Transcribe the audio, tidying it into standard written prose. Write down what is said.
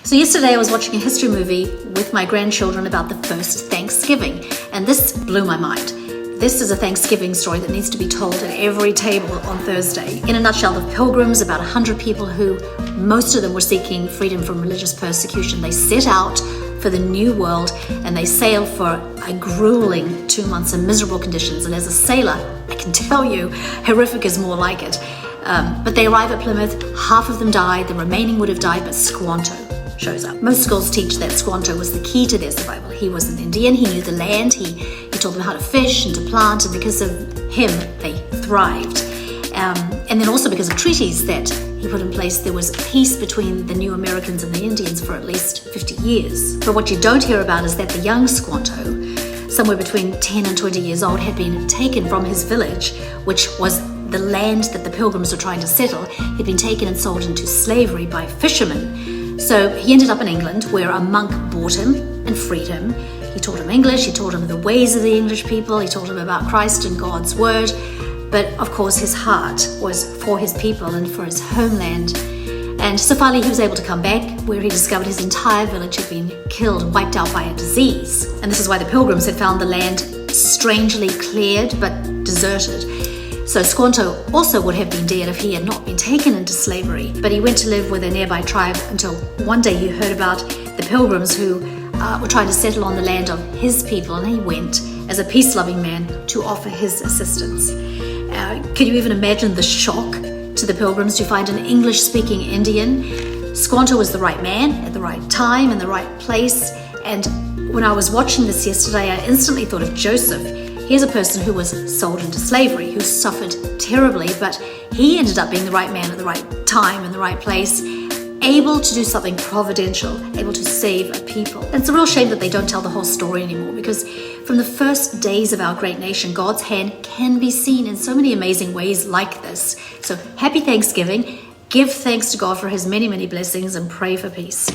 So yesterday I was watching a history movie with my grandchildren about the first Thanksgiving, and this blew my mind. This is a Thanksgiving story that needs to be told at every table on Thursday. In a nutshell, the Pilgrims, about 100 people who, most of them were seeking freedom from religious persecution, they set out for the New World and they sailed for a grueling 2 months in miserable conditions. And as a sailor, I can tell you, horrific is more like it. But they arrive at Plymouth, half of them died, the remaining would have died, but Squanto shows up. Most schools teach that Squanto was the key to their survival. He was an Indian, he knew the land, he taught them how to fish and to plant, and because of him, they thrived. And then also because of treaties that he put in place, there was peace between the new Americans and the Indians for at least 50 years. But what you don't hear about is that the young Squanto, somewhere between 10 and 20 years old, had been taken from his village, which was the land that the Pilgrims were trying to settle. He'd been taken and sold into slavery by fishermen. So he ended up in England, where a monk bought him and freed him. He taught him English, he taught him the ways of the English people, he taught him about Christ and God's word. But of course his heart was for his people and for his homeland. And so finally he was able to come back, where he discovered his entire village had been killed, wiped out by a disease. And this is why the Pilgrims had found the land strangely cleared but deserted. So Squanto also would have been dead if he had not been taken into slavery, but he went to live with a nearby tribe until one day he heard about the Pilgrims who were trying to settle on the land of his people, and he went as a peace-loving man to offer his assistance. Can you even imagine the shock to the Pilgrims to find an English-speaking Indian? Squanto was the right man at the right time in the right place, and when I was watching this yesterday, I instantly thought of Joseph. Here's a person who was sold into slavery, who suffered terribly, but he ended up being the right man at the right time in the right place, able to do something providential, able to save a people. And it's a real shame that they don't tell the whole story anymore, because from the first days of our great nation, God's hand can be seen in so many amazing ways like this. So happy Thanksgiving. Give thanks to God for his many, many blessings and pray for peace.